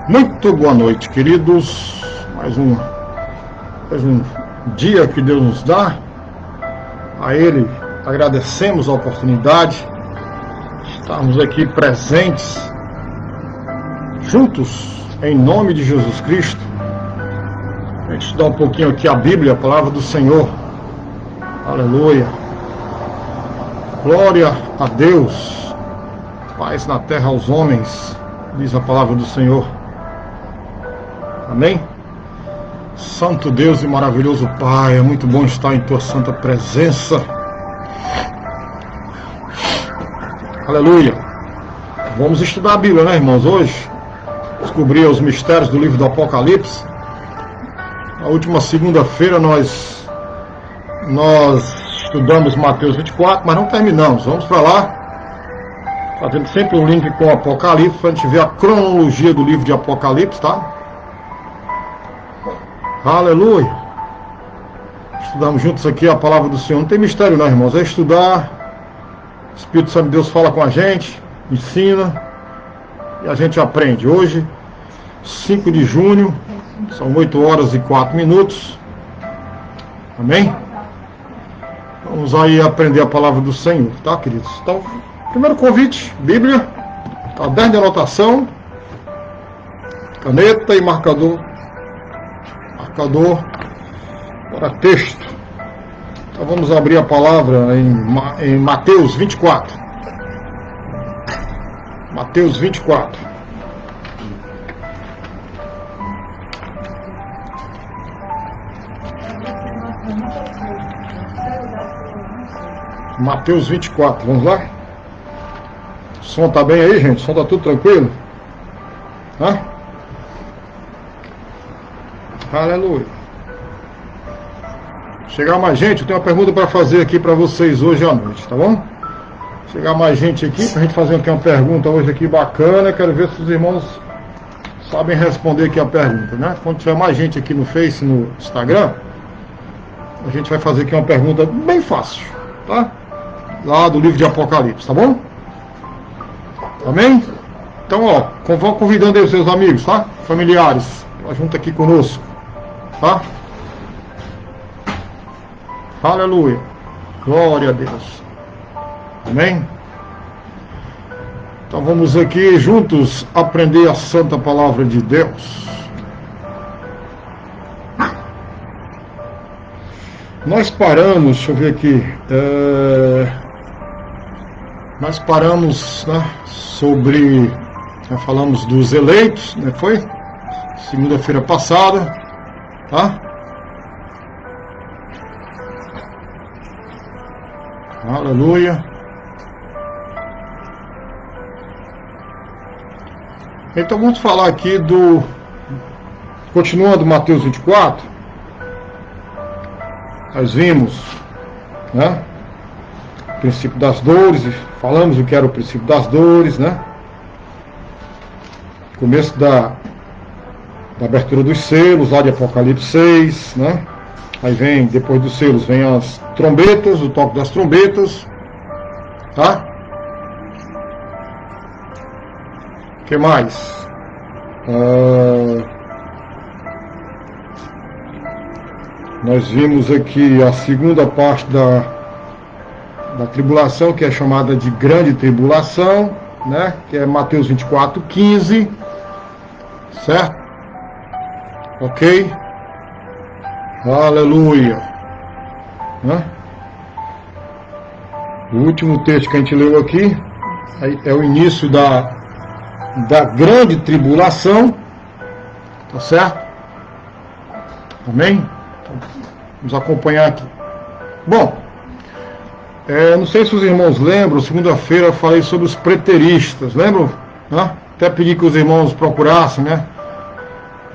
Muito boa noite, queridos. Mais um dia que Deus nos dá. A Ele agradecemos a oportunidade de estarmos aqui presentes, juntos, em nome de Jesus Cristo. A gente estudar um pouquinho aqui a Bíblia, a palavra do Senhor. Aleluia. Glória a Deus. Paz na terra aos homens, diz a palavra do Senhor. Amém? Santo Deus e maravilhoso Pai, é muito bom estar em Tua santa presença. Aleluia. Vamos estudar a Bíblia, né, irmãos? Hoje, descobrir os mistérios do livro do Apocalipse. Na última segunda-feira nós estudamos Mateus 24, mas não terminamos. Vamos para lá, fazendo sempre um link com o Apocalipse, para a gente ver a cronologia do livro de Apocalipse, tá? Aleluia. Estudamos juntos aqui a palavra do Senhor. Não tem mistério não, irmãos, é estudar. O Espírito Santo de Deus fala com a gente, ensina, e a gente aprende. Hoje, 5 de junho, são 8 horas e 4 minutos. Amém? Vamos aí aprender a palavra do Senhor, tá, queridos? Então, primeiro convite, Bíblia, caderno de anotação, caneta e marcador para texto. Então vamos abrir a palavra em Mateus 24. Mateus 24. Mateus 24, vamos lá? O som tá bem aí, gente? O som tá tudo tranquilo? Hã? Aleluia. Chegar mais gente, eu tenho uma pergunta para fazer aqui para vocês hoje à noite, tá bom? Chegar mais gente aqui, pra gente fazer aqui uma pergunta hoje aqui bacana. Quero ver se os irmãos sabem responder aqui a pergunta, né? Quando tiver mais gente aqui no Face, no Instagram, a gente vai fazer aqui uma pergunta bem fácil, tá? Lá do livro de Apocalipse, tá bom? Amém? Então, ó, vão convidando aí os seus amigos, tá? Familiares, junto aqui conosco, tá? Aleluia. Glória a Deus. Amém? Então vamos aqui juntos aprender a santa palavra de Deus. Nós paramos, deixa eu ver aqui, nós paramos, né, sobre, falamos dos eleitos, né, foi? Segunda-feira passada, tá? Aleluia. Então vamos falar aqui continuando Mateus 24, nós vimos, né, o princípio das dores, falamos o que era o princípio das dores, né, começo da abertura dos selos, lá de Apocalipse 6, né, aí vem, depois dos selos, vem as trombetas, o toque das trombetas, tá? O que mais? Nós vimos aqui a segunda parte da tribulação, que é chamada de grande tribulação, né? Que é Mateus 24, 15, certo? Ok? Aleluia, né? O último texto que a gente leu aqui é o início da grande tribulação, tá certo? Amém? Então, vamos acompanhar aqui. Bom, não sei se os irmãos lembram, segunda-feira eu falei sobre os preteristas, lembram? Até pedi que os irmãos procurassem, né,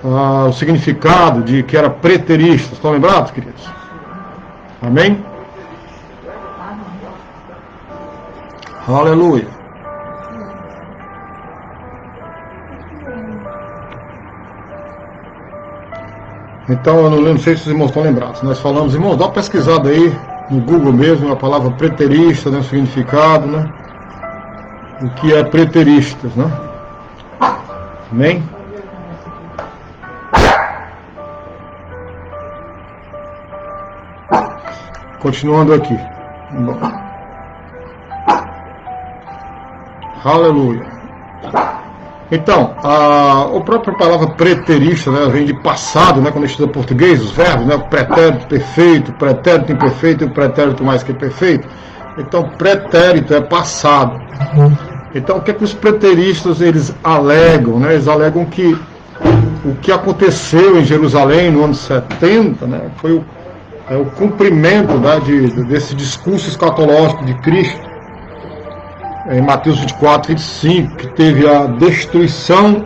o significado de que era preterista. Estão lembrados, queridos? Amém? Aleluia. Então eu não sei se os irmãos estão lembrados. Nós falamos, irmãos, dá uma pesquisada aí no Google mesmo, a palavra preterista, né, o significado, né? O que é preteristas, né? Amém? continuando aqui. Aleluia. Então, a própria palavra preterista, né, vem de passado, né, quando a gente estuda português, os verbos, né, pretérito perfeito, pretérito imperfeito e o pretérito mais que perfeito. Então, pretérito é passado. Então, o que é que os preteristas eles alegam? Né? Eles alegam que o que aconteceu em Jerusalém no ano 70, né, foi o cumprimento, né, desse discurso escatológico de Cristo, em Mateus 24, 25, que teve a destruição,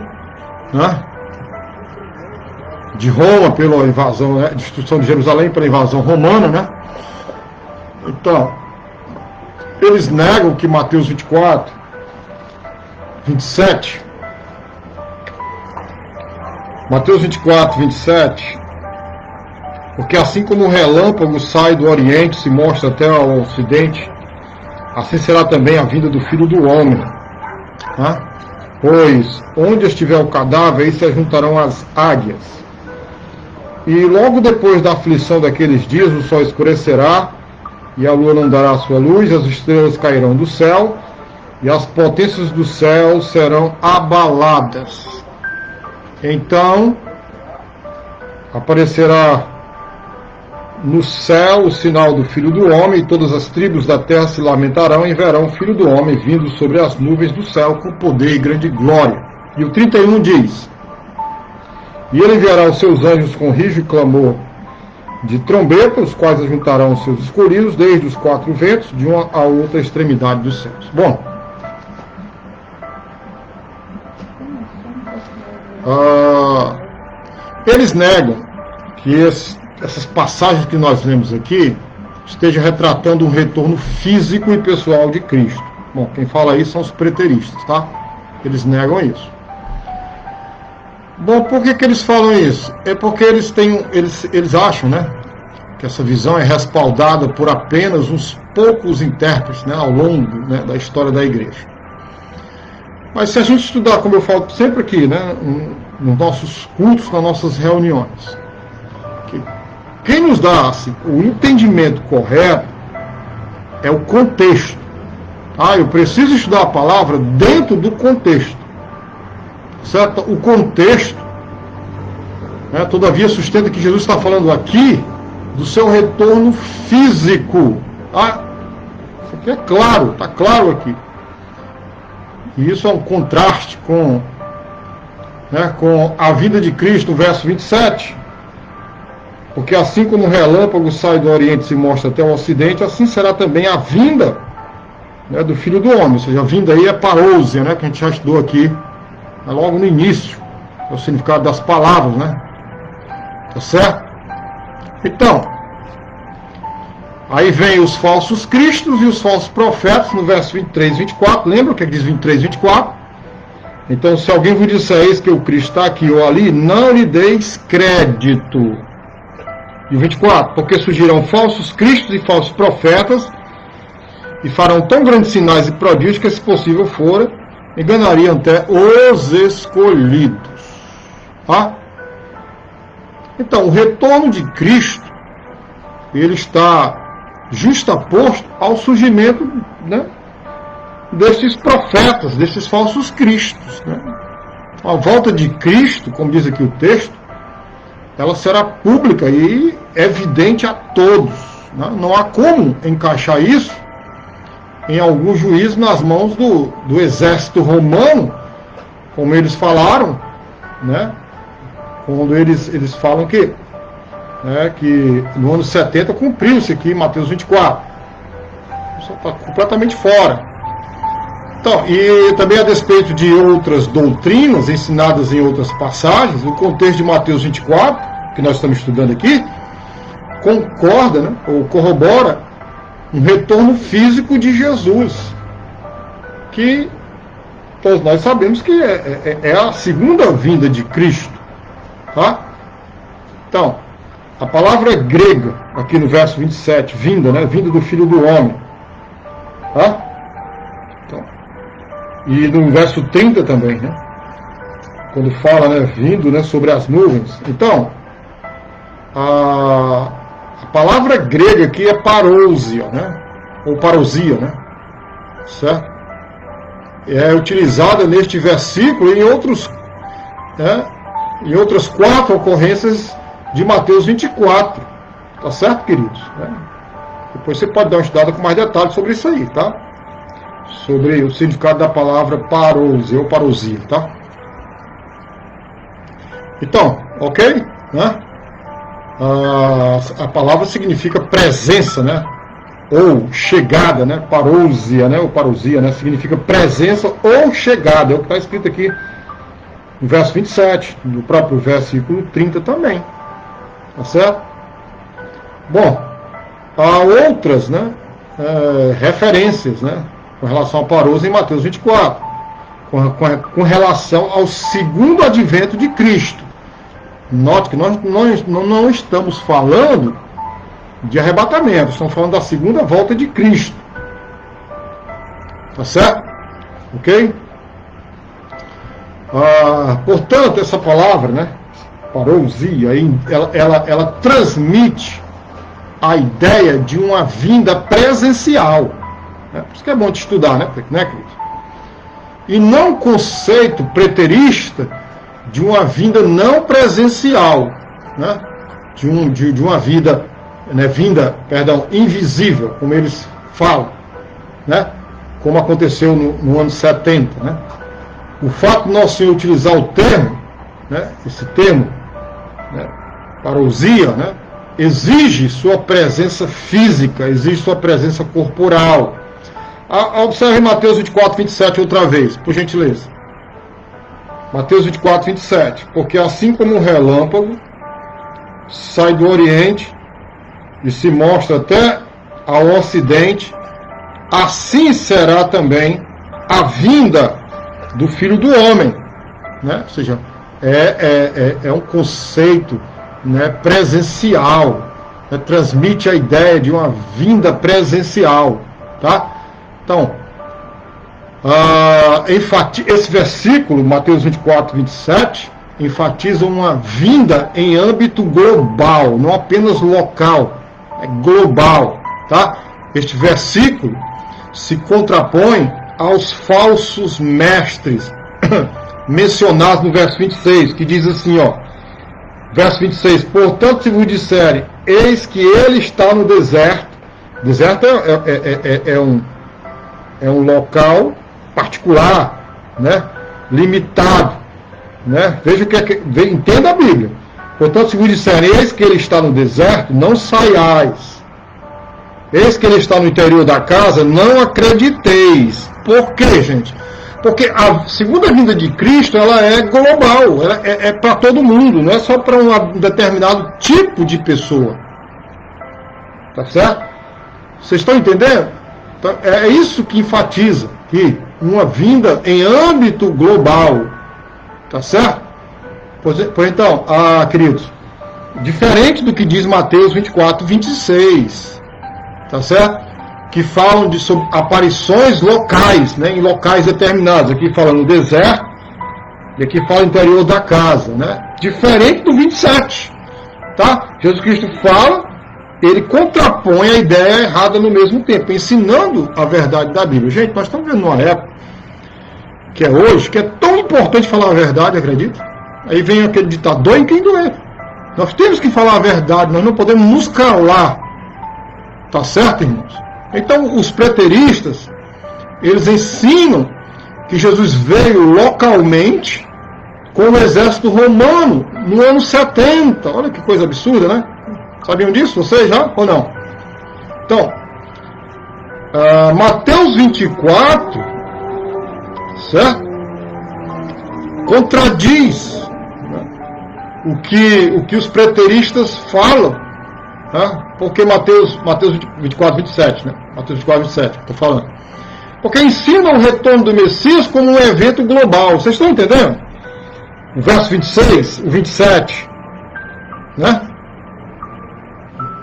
né, de Roma pela invasão, né, destruição de Jerusalém pela invasão romana, né? Então, eles negam que Mateus 24, 27, Mateus 24, 27, porque assim como o relâmpago sai do Oriente e se mostra até ao Ocidente, assim será também a vinda do Filho do Homem. Tá? Pois, onde estiver o cadáver, aí se juntarão as águias. E logo depois da aflição daqueles dias, o sol escurecerá, e a lua não dará sua luz, as estrelas cairão do céu, e as potências do céu serão abaladas. Então, aparecerá no céu o sinal do Filho do Homem, e todas as tribos da terra se lamentarão e verão o Filho do Homem vindo sobre as nuvens do céu com poder e grande glória. E o 31 diz: e ele enviará os seus anjos com rijo e clamor de trombeta, os quais ajuntarão os seus escolhidos desde os quatro ventos, de uma a outra extremidade dos céus. Bom, eles negam que essas passagens que nós lemos aqui estejam retratando um retorno físico e pessoal de Cristo. Bom, quem fala isso são os preteristas, tá? Eles negam isso. Bom, por que eles falam isso? É porque eles acham, né, que essa visão é respaldada por apenas uns poucos intérpretes, né, ao longo, né, da história da igreja. Mas se a gente estudar, como eu falo sempre aqui, né, nos nossos cultos, nas nossas reuniões, quem nos dá assim, o entendimento correto é o contexto. Eu preciso estudar a palavra dentro do contexto. Certo? O contexto, né, todavia sustenta que Jesus está falando aqui do seu retorno físico. Isso aqui é claro, está claro aqui. E isso é um contraste com a vida de Cristo, no verso 27. Porque assim como o relâmpago sai do Oriente e se mostra até o Ocidente, assim será também a vinda, né, do Filho do Homem. Ou seja, a vinda aí é parousia, né, que a gente já estudou aqui, logo no início, é o significado das palavras, né? Tá certo? Então, aí vem os falsos cristos e os falsos profetas, no verso 23 e 24. Lembra o que diz 23 e 24? Então, se alguém vos disser eis que o Cristo está aqui ou ali, não lhe deis crédito. E 24, porque surgirão falsos cristos e falsos profetas, e farão tão grandes sinais e prodígios que, se possível for, enganariam até os escolhidos. Então, o retorno de Cristo, ele está justaposto ao surgimento, né, desses profetas, desses falsos cristos. Né? A volta de Cristo, como diz aqui o texto, ela será pública e evidente a todos. Né? Não há como encaixar isso em algum juízo nas mãos do exército romano, como eles falaram, né? Quando eles falam que no ano 70 cumpriu-se aqui em Mateus 24. Isso está completamente fora. Então, e também a despeito de outras doutrinas ensinadas em outras passagens, no contexto de Mateus 24, que nós estamos estudando aqui, concorda, né, ou corrobora um retorno físico de Jesus, que todos nós sabemos que é a segunda vinda de Cristo. Tá? Então, a palavra grega, aqui no verso 27, vinda, né, vinda do Filho do Homem. Tá? Então, e no verso 30 também, né, quando fala, né, vindo, né, sobre as nuvens. Então, A palavra grega aqui é parousia, né? Ou parousia, né? Certo? É utilizada neste versículo e em outras 4 ocorrências de Mateus 24. Tá certo, queridos? Depois você pode dar uma estudada com mais detalhes sobre isso aí, tá? Sobre o significado da palavra parousia ou parousia, tá? Então, ok? Né? A palavra significa presença, né? Ou chegada, né? Parousia, né? Ou parousia, né? Significa presença ou chegada. É o que está escrito aqui no verso 27, no próprio versículo 30 também. Tá certo? Bom, há outras, né? Referências, né? Com relação a parousia em Mateus 24. Com relação ao segundo advento de Cristo. Note que nós não estamos falando de arrebatamento, estamos falando da segunda volta de Cristo. Tá certo? Ok? Portanto, essa palavra, né, parousia, ela transmite a ideia de uma vinda presencial. Né? Por isso que é bom de estudar, né, querido? E não um conceito preterista de uma vinda não presencial, né? de uma vinda invisível, como eles falam, né? Como aconteceu no ano 70. Né? O fato de Nosso Senhor utilizar o termo, né? Esse termo, né? Parousia, né? Exige sua presença física, exige sua presença corporal. Observe Mateus 24, 27 outra vez, por gentileza. Mateus 24, 27. Porque assim como um relâmpago sai do Oriente e se mostra até ao Ocidente, assim será também a vinda do Filho do Homem. Né? Ou seja, é um conceito, né, presencial, né? Transmite a ideia de uma vinda presencial. Tá? Então, esse versículo, Mateus 24, 27, enfatiza uma vinda em âmbito global, não apenas local, é global. Tá? Este versículo se contrapõe aos falsos mestres mencionados no verso 26, que diz assim, verso 26, portanto, se vos disserem, eis que ele está no deserto. Deserto é um local particular, né? Limitado, né? Veja o que entenda a Bíblia. Portanto, se vos disserem, eis que ele está no deserto, não saiais. Eis que ele está no interior da casa, não acrediteis. Por quê, gente? Porque a segunda vinda de Cristo, ela é global, ela é para todo mundo, não é só para um determinado tipo de pessoa. Tá certo? Vocês estão entendendo? Então, é isso que enfatiza que uma vinda em âmbito global. Tá certo? Pois então, queridos, diferente do que diz Mateus 24, 26, tá certo? Que falam sobre aparições locais, né, em locais determinados. Aqui fala no deserto, e aqui fala no interior da casa, né? Diferente do 27, tá? Jesus Cristo fala, ele contrapõe a ideia errada no mesmo tempo, ensinando a verdade da Bíblia. Gente, nós estamos vendo uma época, que é hoje, que é tão importante falar a verdade, acredita? Aí vem aquele ditador em quem doer. Nós temos que falar a verdade, nós não podemos nos calar. Tá certo, irmãos? Então, os preteristas, eles ensinam que Jesus veio localmente com o exército romano no ano 70. Olha que coisa absurda, né? Sabiam disso? Vocês já ou não? Então, Mateus 24, certo? Contradiz, né, o que os preteristas falam, tá? Porque Mateus 24, 27, né? Mateus 24, 27, estou falando. Porque ensina o retorno do Messias como um evento global. Vocês estão entendendo? O verso 26, o 27, né?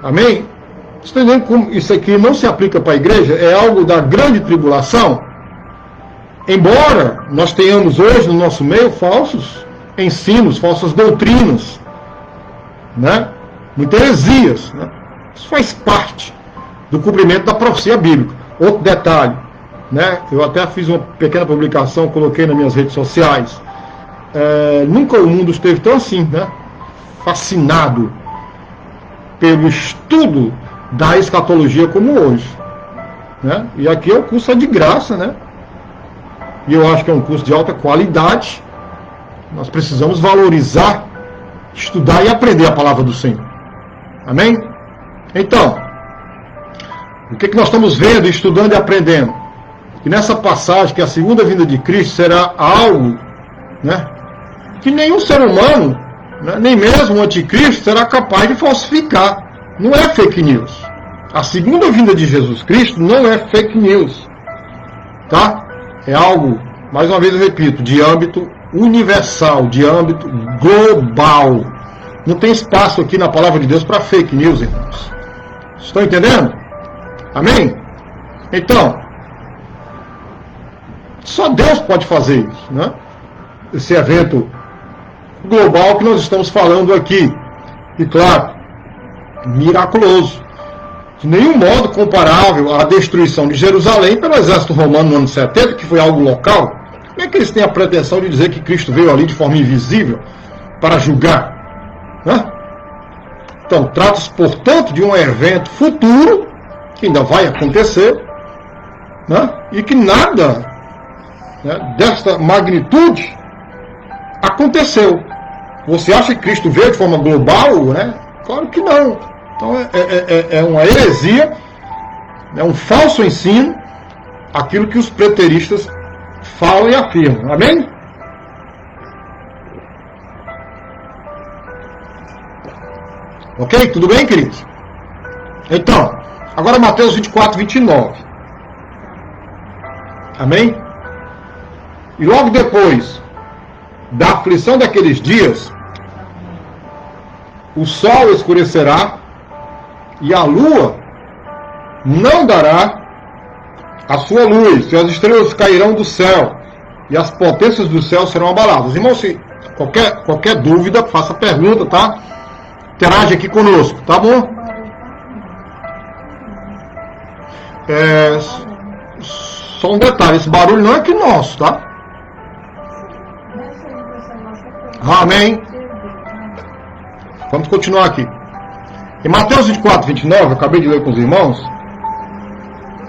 Amém? Vocês estão entendendo como isso aqui não se aplica para a igreja? É algo da grande tribulação? Embora nós tenhamos hoje no nosso meio falsos ensinos, falsas doutrinas, né? Muitas heresias, né? Isso faz parte do cumprimento da profecia bíblica. Outro detalhe, né? Eu até fiz uma pequena publicação, coloquei nas minhas redes sociais. Nunca o mundo esteve tão assim, né? Fascinado pelo estudo da escatologia como hoje, né? E aqui o curso é de graça, né? E eu acho que é um curso de alta qualidade. Nós precisamos valorizar, estudar e aprender a palavra do Senhor. Amém? Então, o que nós estamos vendo, estudando e aprendendo? Que nessa passagem, que a segunda vinda de Cristo será algo, né, que nenhum ser humano, né, nem mesmo o anticristo, será capaz de falsificar. Não é fake news. A segunda vinda de Jesus Cristo não é fake news. Tá? É algo, mais uma vez eu repito, de âmbito universal, de âmbito global. Não tem espaço aqui na palavra de Deus para fake news, irmãos. Estão entendendo? Amém? Então, só Deus pode fazer isso, né? Esse evento global que nós estamos falando aqui. E claro, miraculoso. De nenhum modo comparável à destruição de Jerusalém pelo exército romano no ano 70, que foi algo local. Como é que eles têm a pretensão de dizer que Cristo veio ali de forma invisível para julgar? Né? Então, trata-se, portanto, de um evento futuro, que ainda vai acontecer, né? E que nada, né, desta magnitude aconteceu. Você acha que Cristo veio de forma global? Né? Claro que não. Então é uma heresia, é um falso ensino, aquilo que os preteristas falam e afirmam. Amém? Ok? Tudo bem, queridos? Então, agora Mateus 24, 29. Amém? E logo depois da aflição daqueles dias, o sol escurecerá e a lua não dará a sua luz, e as estrelas cairão do céu, e as potências do céu serão abaladas. Irmão, se qualquer dúvida, faça pergunta, tá? Interage aqui conosco, tá bom? Só um detalhe, esse barulho não é aqui nosso, tá? Amém? Vamos continuar aqui. Em Mateus 24, 29, eu acabei de ler com os irmãos.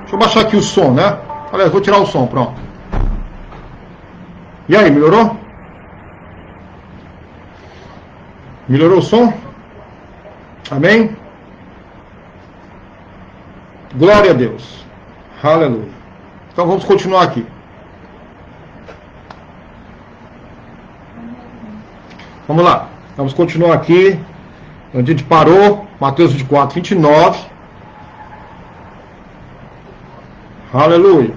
Deixa eu baixar aqui o som, né? Aliás, vou tirar o som, pronto. E aí, melhorou? Melhorou o som? Amém? Glória a Deus. Aleluia. Então vamos continuar aqui. Vamos lá. Vamos continuar aqui. Onde a gente parou. Mateus 24, 29. Aleluia.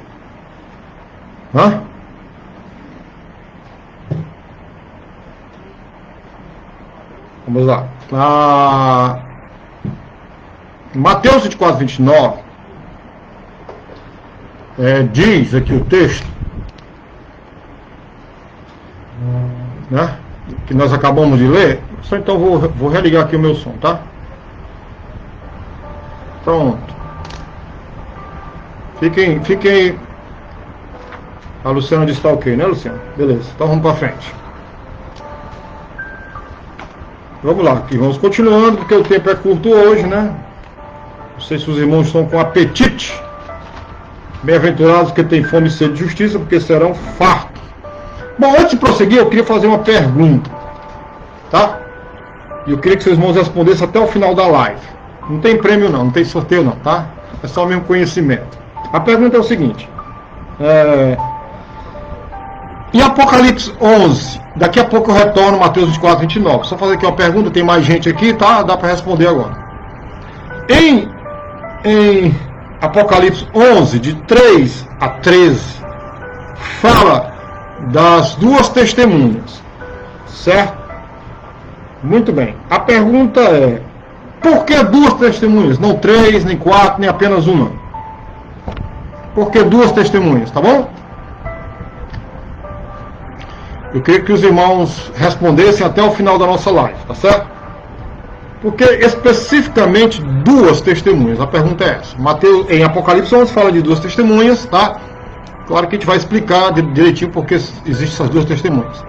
Vamos lá. Mateus 24, 29. Diz aqui o texto, né, que nós acabamos de ler. Só então vou religar aqui o meu som, tá? Pronto. Fiquem. A Luciana disse que tá ok, né, Luciana? Beleza, então vamos para frente. Vamos lá, aqui vamos continuando, porque o tempo é curto hoje, né? Não sei se os irmãos estão com apetite. Bem-aventurados que têm fome e sede de justiça, porque serão fartos. Bom, antes de prosseguir, eu queria fazer uma pergunta, tá? E eu queria que seus irmãos respondessem até o final da live. Não tem prêmio não tem sorteio não, tá? É só o mesmo conhecimento. A pergunta é o seguinte. Em Apocalipse 11, daqui a pouco eu retorno Mateus 24, 29. Só fazer aqui uma pergunta, tem mais gente aqui, tá? Dá para responder agora. Em Apocalipse 11, de 3 a 13, fala das duas testemunhas, certo? Muito bem. A pergunta é, por que duas testemunhas? Não 3, nem 4, nem apenas uma. Por que duas testemunhas, tá bom? Eu queria que os irmãos respondessem até o final da nossa live, tá certo? Porque especificamente duas testemunhas? A pergunta é essa. Mateus, em Apocalipse 11 fala de duas testemunhas, tá? Claro que a gente vai explicar direitinho porque existem essas duas testemunhas.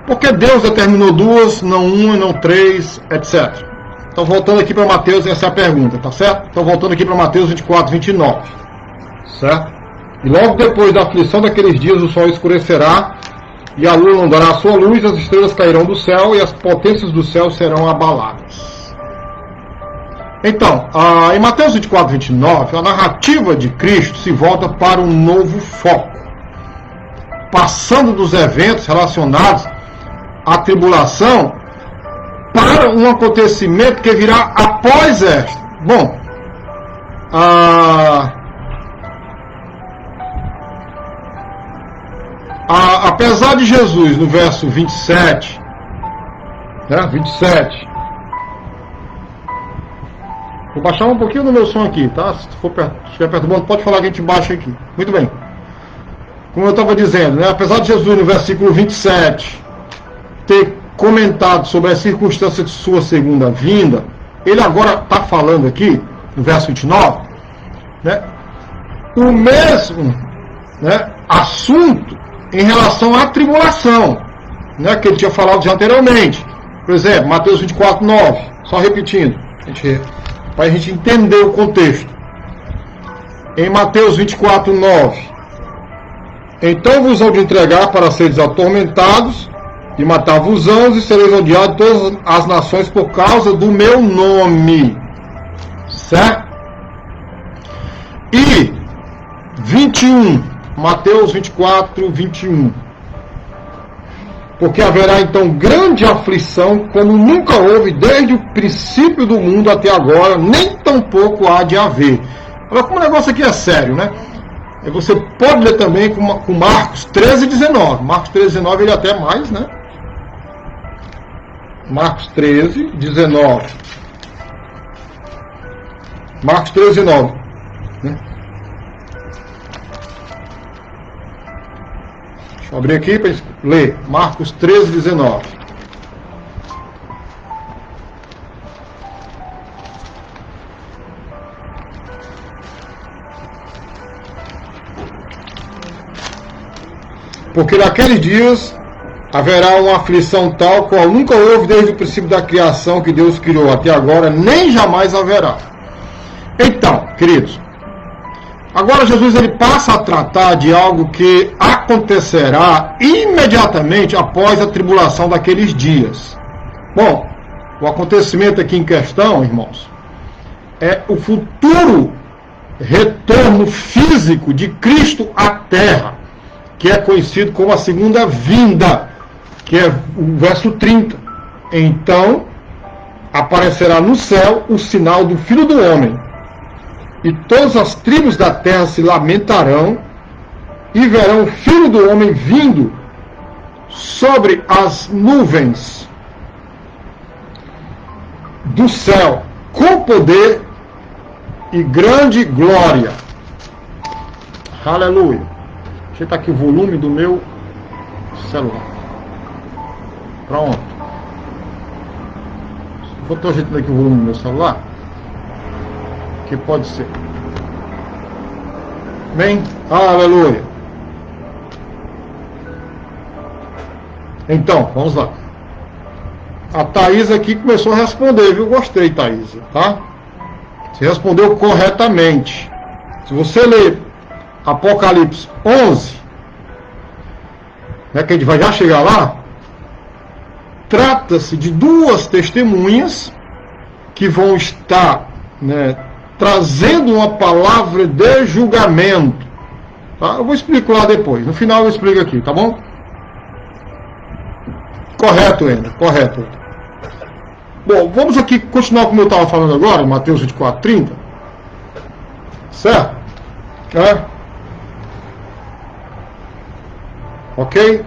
Porque Deus determinou duas, não uma, não três, etc. Então voltando aqui para Mateus, essa é a pergunta, tá certo? Então voltando aqui para Mateus 24, 29. Certo? E logo depois da aflição daqueles dias o sol escurecerá, e a lua não dará a sua luz, as estrelas cairão do céu, e as potências do céu serão abaladas. Então, em Mateus 24, 29, a narrativa de Cristo se volta para um novo foco, passando dos eventos relacionados à tribulação para um acontecimento que virá após esta. Bom, apesar de Jesus, no verso 27, né, 27, vou baixar um pouquinho do meu som aqui, tá? Se estiver perturbando, pode falar que a gente baixa aqui. Muito bem. Como eu estava dizendo, né, apesar de Jesus, no versículo 27, ter comentado sobre as circunstâncias de sua segunda vinda, ele agora está falando aqui, no verso 29, né, o mesmo, né, assunto em relação à tribulação, né, que ele tinha falado já anteriormente. Por exemplo, Mateus 24, 9, só repetindo, para a gente entender o contexto. Em Mateus 24, 9, então vos hão de entregar para seres atormentados, e matar-vos-ão, e sereis odiados de todas as nações por causa do meu nome. Certo? E 21, Mateus 24, 21. Porque haverá então grande aflição, como nunca houve desde o princípio do mundo até agora, nem tampouco há de haver. Agora, como o negócio aqui é sério, né? Você pode ler também com Marcos 13, 19. Marcos 13, 19 ele até mais, né? Marcos 13, 19. Marcos 13, 9. Né? Deixa eu abrir aqui para ler. Marcos 13, 19. Porque naqueles dias haverá uma aflição tal qual nunca houve desde o princípio da criação que Deus criou até agora, nem jamais haverá. Então, queridos, agora Jesus ele passa a tratar de algo que acontecerá imediatamente após a tribulação daqueles dias. Bom, o acontecimento aqui em questão, irmãos, é o futuro retorno físico de Cristo à Terra, que é conhecido como a segunda vinda, que é o verso 30. Então aparecerá no céu o sinal do Filho do Homem, e todas as tribos da terra se lamentarão, e verão o Filho do Homem vindo sobre as nuvens do céu, com poder e grande glória. Aleluia. Deixa eu botar aqui o volume do meu celular. Pronto. Vou estar ajeitando aqui o volume do meu celular. Que pode ser. Bem, aleluia. Então, vamos lá. A Thaís aqui começou a responder, viu? Gostei, Thaís, tá? Você respondeu corretamente. Se você ler Apocalipse 11, né, que a gente vai já chegar lá, trata-se de duas testemunhas que vão estar, né, trazendo uma palavra de julgamento. Tá? Eu vou explicar depois. No final eu explico aqui, tá bom? Correto, Ender. Correto. Bom, vamos aqui continuar como eu estava falando agora, em Mateus 24, 30. Certo? É. Ok?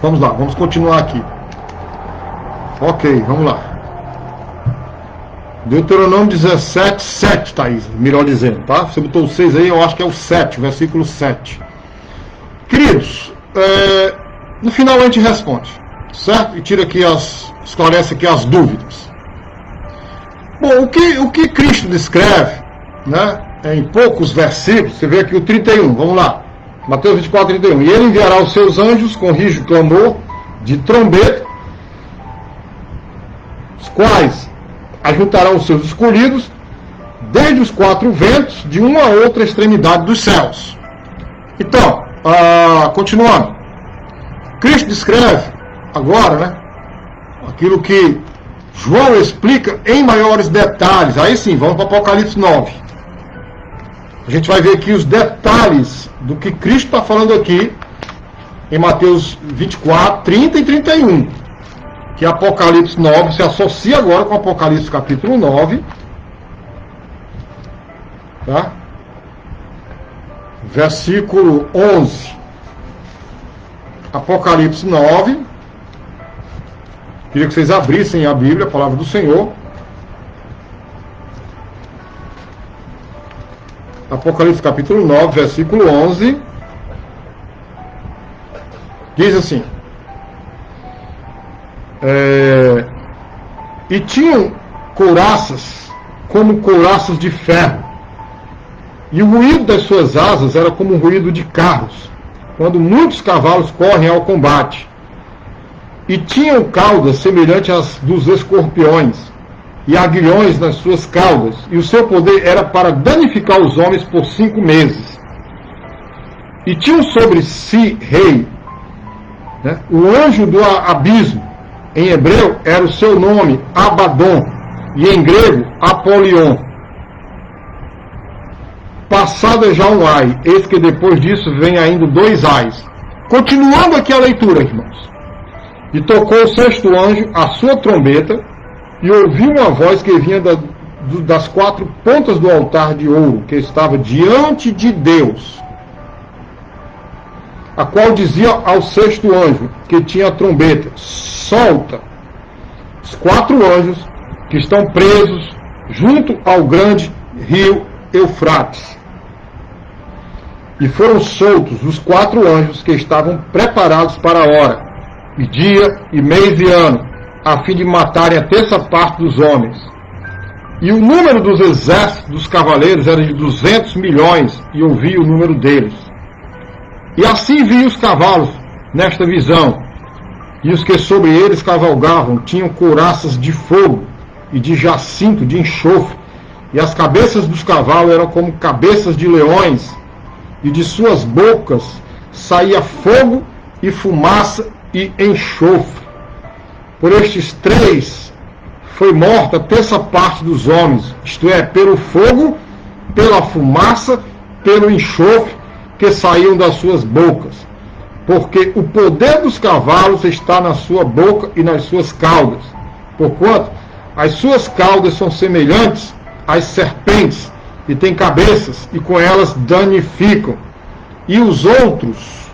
Vamos lá, vamos continuar aqui. Ok, vamos lá. Deuteronômio 17, 7, Thaís, melhor dizendo, tá? Você botou o 6 aí, eu acho que é o 7, versículo 7. Queridos, no final a gente responde. certo? E esclarece aqui as dúvidas. Bom, o que Cristo descreve, né, em poucos versículos, você vê aqui o 31, vamos lá, Mateus 24, 31, e ele enviará os seus anjos com rígido clamor de trombeta, os quais ajuntarão os seus escolhidos desde os 4 ventos de uma a outra extremidade dos céus. Então, continuando, Cristo descreve agora, né, aquilo que João explica em maiores detalhes. Aí sim, vamos para Apocalipse 9. A gente vai ver aqui os detalhes do que Cristo está falando aqui em Mateus 24, 30 e 31. Que Apocalipse 9 se associa agora com Apocalipse capítulo 9. Tá? Versículo 11. Apocalipse 9. Queria que vocês abrissem a Bíblia, a palavra do Senhor. Apocalipse capítulo 9, versículo 11. Diz assim: e tinham couraças como couraças de ferro, e o ruído das suas asas era como o ruído de carros, quando muitos cavalos correm ao combate. E tinham caudas semelhantes às dos escorpiões, e aguilhões nas suas caudas, e o seu poder era para danificar os homens por 5 meses. E tinham sobre si rei, né, o anjo do abismo, em hebreu era o seu nome, Abaddon, e em grego, Apolion. Passada já um ai, eis que depois disso vem ainda 2 ais. Continuando aqui a leitura, irmãos. E tocou o 6º anjo a sua trombeta, e ouviu uma voz que vinha das 4 pontas do altar de ouro, que estava diante de Deus, a qual dizia ao 6º anjo, que tinha a trombeta: solta os 4 anjos que estão presos junto ao grande rio Eufrates. E foram soltos os 4 anjos que estavam preparados para a hora, e dia, e mês e ano, a fim de matarem a 1/3 parte dos homens. E o número dos exércitos dos cavaleiros era de 200 milhões, e ouvi o número deles. E assim vi os cavalos nesta visão, e os que sobre eles cavalgavam tinham couraças de fogo e de jacinto de enxofre, e as cabeças dos cavalos eram como cabeças de leões, e de suas bocas saía fogo e fumaça e enxofre. Por estes 3 foi morta a 1/3 parte dos homens, isto é, pelo fogo, pela fumaça, pelo enxofre que saíam das suas bocas. Porque o poder dos cavalos está na sua boca e nas suas caudas, porquanto as suas caudas são semelhantes às serpentes, e têm cabeças, e com elas danificam. E os outros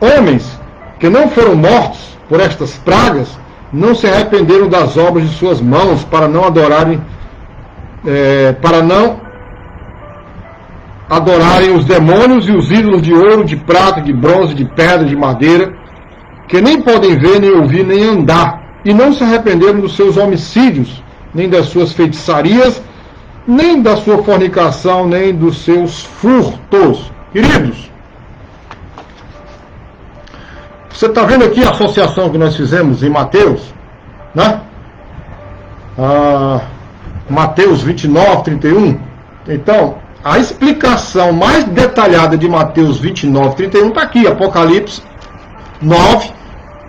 homens que não foram mortos por estas pragas não se arrependeram das obras de suas mãos, para não adorarem os demônios e os ídolos de ouro, de prata, de bronze, de pedra, de madeira, que nem podem ver, nem ouvir, nem andar, e não se arrependeram dos seus homicídios, nem das suas feitiçarias, nem da sua fornicação, nem dos seus furtos. Queridos, você está vendo aqui a associação que nós fizemos em Mateus, né? Mateus 29, 31. Então, a explicação mais detalhada de Mateus 29, 31 está aqui, Apocalipse 9,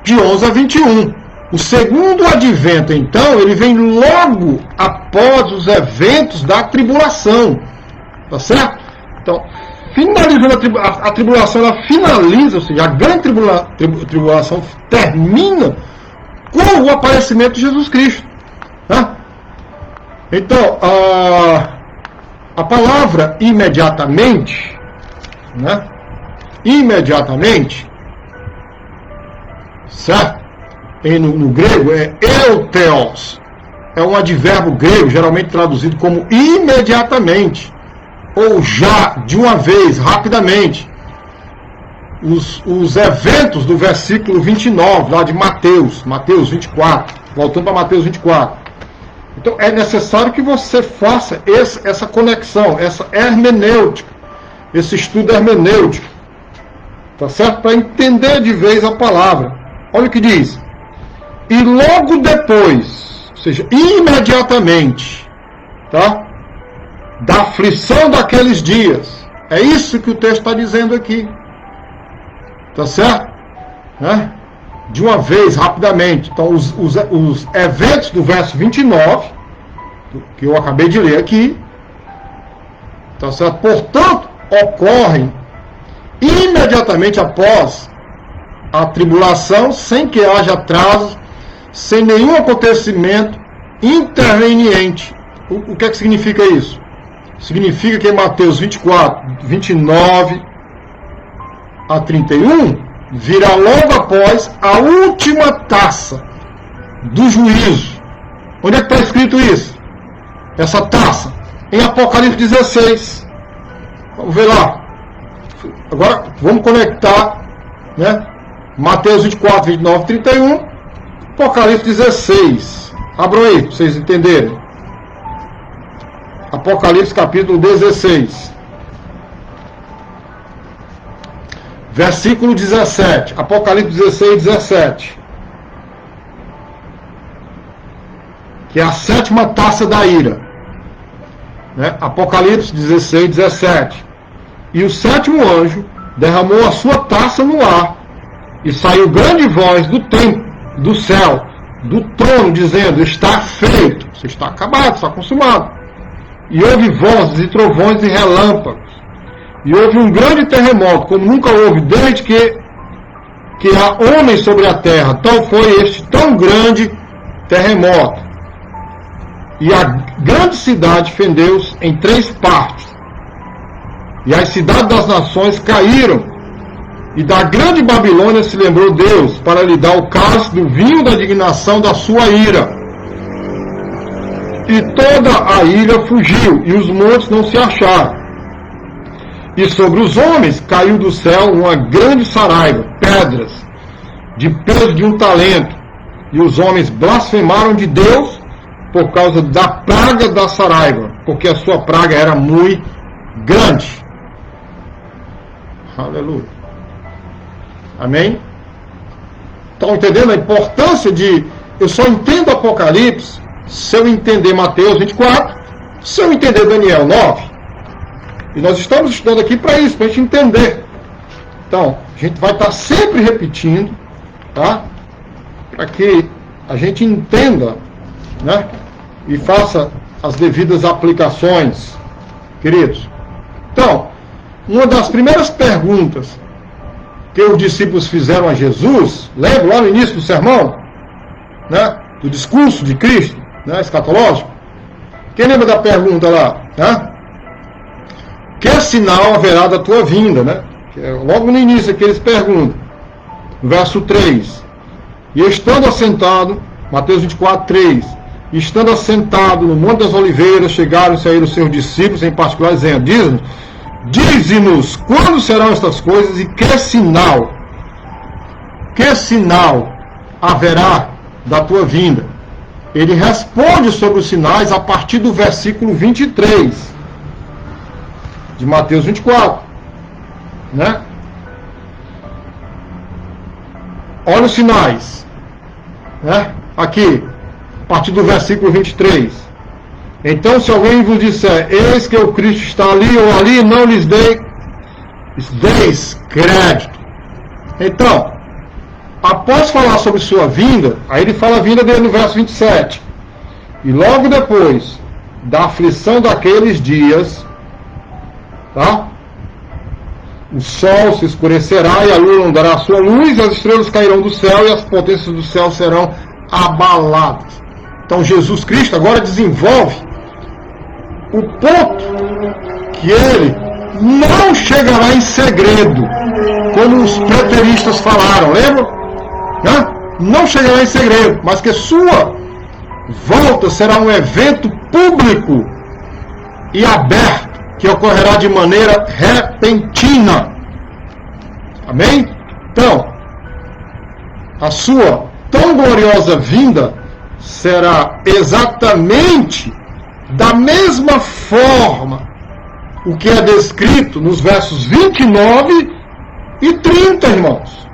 de 11 a 21. O segundo advento, então, ele vem logo após os eventos da tribulação. Tá certo? Então, finalizando a tribulação, ela finaliza, ou seja, a grande tribulação termina com o aparecimento de Jesus Cristo. Tá? Então, a palavra imediatamente, né? Imediatamente, certo? No grego é eutheos, é um advérbio grego geralmente traduzido como imediatamente, ou já, de uma vez, rapidamente. os eventos do versículo 29, lá de Mateus 24, voltando para Mateus 24. Então é necessário que você faça essa conexão, essa hermenêutica, esse estudo hermenêutico, tá certo? Para entender de vez a palavra. Olha o que diz. E logo depois, ou seja, imediatamente, tá? Da aflição daqueles dias. É isso que o texto está dizendo aqui. Tá certo? Né? De uma vez, rapidamente. Então, os eventos do verso 29, que eu acabei de ler aqui, tá certo? Portanto, ocorrem imediatamente após a tribulação, sem que haja atraso, sem nenhum acontecimento interveniente. O que é que significa isso? Significa que em Mateus 24, 29 a 31, virá logo após a última taça do juízo. Onde é que está escrito isso? Essa taça? Em Apocalipse 16. Vamos ver lá. Agora vamos conectar, né? Mateus 24, 29, 31, Apocalipse 16. Abram aí, para vocês entenderem. Apocalipse capítulo 16. Versículo 17. Apocalipse 16, 17. Que é a sétima taça da ira. Né? Apocalipse 16, 17. E o sétimo anjo derramou a sua taça no ar, e saiu grande voz do templo, do céu, do trono, dizendo: está feito, você está acabado, está consumado. E houve vozes e trovões e relâmpagos. E houve um grande terremoto, como nunca houve, desde que há homens sobre a terra. Tal foi este tão grande terremoto. E a grande cidade fendeu-se em 3 partes. E as cidades das nações caíram. E da grande Babilônia se lembrou Deus, para lhe dar o cálice do vinho da indignação da sua ira. E toda a ilha fugiu, e os montes não se acharam. E sobre os homens caiu do céu uma grande saraiva, pedras, de peso de 1 talento. E os homens blasfemaram de Deus por causa da praga da saraiva, porque a sua praga era muito grande. Aleluia. Amém? Estão entendendo a importância de... Eu só entendo Apocalipse se eu entender Mateus 24, se eu entender Daniel 9. E nós estamos estudando aqui para isso, para a gente entender. Então, a gente vai estar sempre repetindo, tá? Para que a gente entenda, né? E faça as devidas aplicações, queridos. Então, uma das primeiras perguntas que os discípulos fizeram a Jesus, lembra lá no início do sermão, né? Do discurso de Cristo, né? Escatológico. Quem lembra da pergunta lá, né? Que sinal haverá da tua vinda, né? Logo no início aqui eles perguntam, no verso 3, e estando assentado, Mateus 24, 3, e estando assentado no Monte das Oliveiras, chegaram-se a ele os seus discípulos, em particular, dizendo: dize-nos quando serão estas coisas e que sinal haverá da tua vinda? Ele responde sobre os sinais a partir do versículo 23 de Mateus 24, né? Olha os sinais, né? Aqui, a partir do versículo 23. Então, se alguém vos disser: eis que o Cristo está ali ou ali, não lhes deis crédito. Então, após falar sobre sua vinda, aí ele fala a vinda dele no verso 27. E logo depois da aflição daqueles dias, tá? O sol se escurecerá e a lua não dará sua luz, as estrelas cairão do céu e as potências do céu serão abaladas. Então Jesus Cristo agora desenvolve o ponto que ele não chegará em segredo, como os preteristas falaram, lembra? Não chegará em segredo, mas que sua volta será um evento público e aberto, que ocorrerá de maneira repentina. Amém? Então, a sua tão gloriosa vinda será exatamente da mesma forma o que é descrito nos versos 29 e 30, irmãos.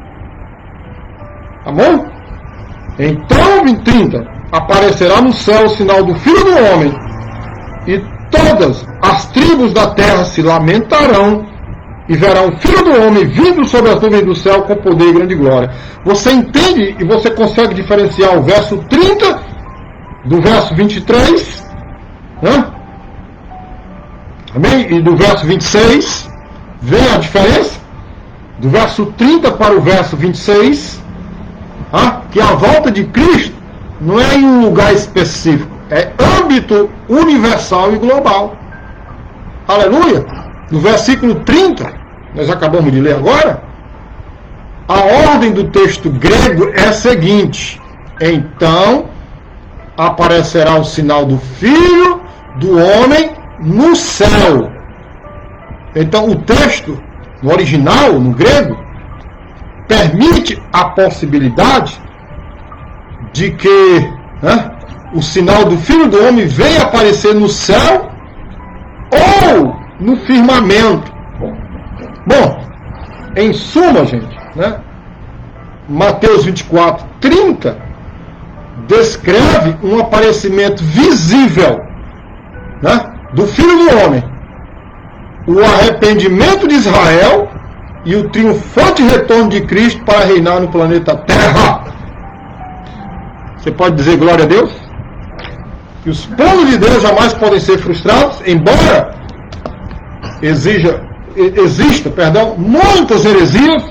Tá bom? Então, em 30, aparecerá no céu o sinal do Filho do Homem, e todas as tribos da terra se lamentarão, e verão o Filho do Homem vindo sobre as nuvens do céu com poder e grande glória. Você entende e você consegue diferenciar o verso 30 do verso 23? Né? Amém? E do verso 26? Vê a diferença? Do verso 30 para o verso 26, que a volta de Cristo não é em um lugar específico, é âmbito universal e global. Aleluia! No versículo 30, nós acabamos de ler agora, a ordem do texto grego é a seguinte: então aparecerá o sinal do Filho do Homem no céu. Então o texto, no original, no grego, permite a possibilidade de que o sinal do Filho do Homem venha aparecer no céu ou no firmamento. Bom, em suma, gente, Mateus 24, 30 descreve um aparecimento visível do Filho do Homem, o arrependimento de Israel e o triunfante retorno de Cristo para reinar no planeta Terra. Você pode dizer glória a Deus? Que os planos de Deus jamais podem ser frustrados, embora exista, muitas heresias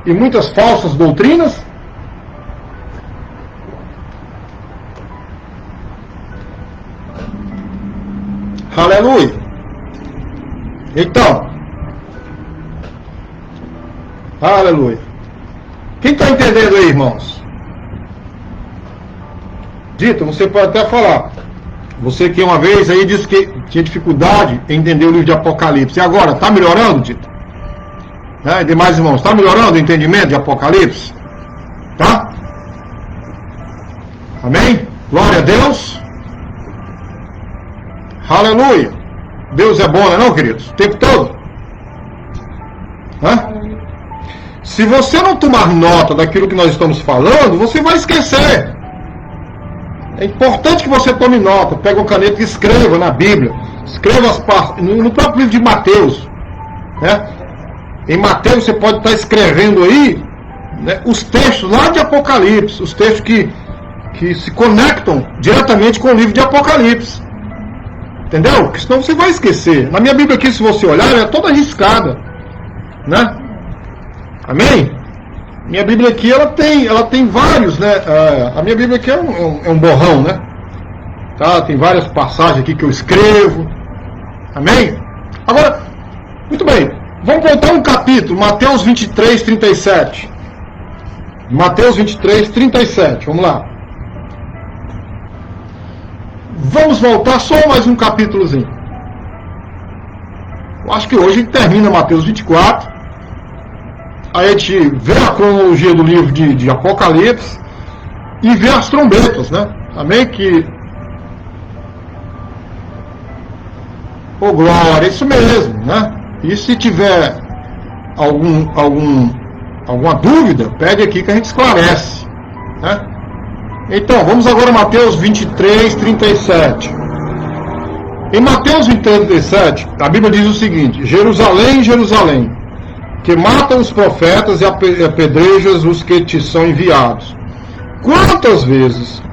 e muitas falsas doutrinas. Aleluia! Então, aleluia! Quem está entendendo aí, irmãos? Dito, você pode até falar. Você que uma vez aí disse que tinha dificuldade em entender o livro de Apocalipse. E agora, está melhorando, Dito? E demais irmãos, está melhorando o entendimento de Apocalipse? Tá? Amém? Glória a Deus. Aleluia. Deus é bom, não, queridos? O tempo todo. Se você não tomar nota daquilo que nós estamos falando, você vai esquecer. É importante que você tome nota, pega uma caneta e escreva na Bíblia. Escreva as partes, no próprio livro de Mateus. Em Mateus você pode estar escrevendo aí os textos lá de Apocalipse, os textos que se conectam diretamente com o livro de Apocalipse. Entendeu? Porque senão você vai esquecer. Na minha Bíblia aqui, se você olhar, ela é toda riscada. Amém? Minha Bíblia aqui, ela tem vários, a minha Bíblia aqui é um borrão, Tá? Tem várias passagens aqui que eu escrevo. Amém? Agora, muito bem. Vamos voltar um capítulo, Mateus 23, 37. Mateus 23, 37. Vamos lá. Vamos voltar só mais um capítulozinho. Eu acho que hoje termina Mateus 24. Aí a gente vê a cronologia do livro de Apocalipse e vê as trombetas, Amém? Ô glória, isso mesmo, E se tiver alguma dúvida, pegue aqui que a gente esclarece, Então, vamos agora a Mateus 23, 37. Em Mateus 23, 37, a Bíblia diz o seguinte: Jerusalém, Jerusalém, que mata os profetas e apedrejas os que te são enviados. Quantas vezes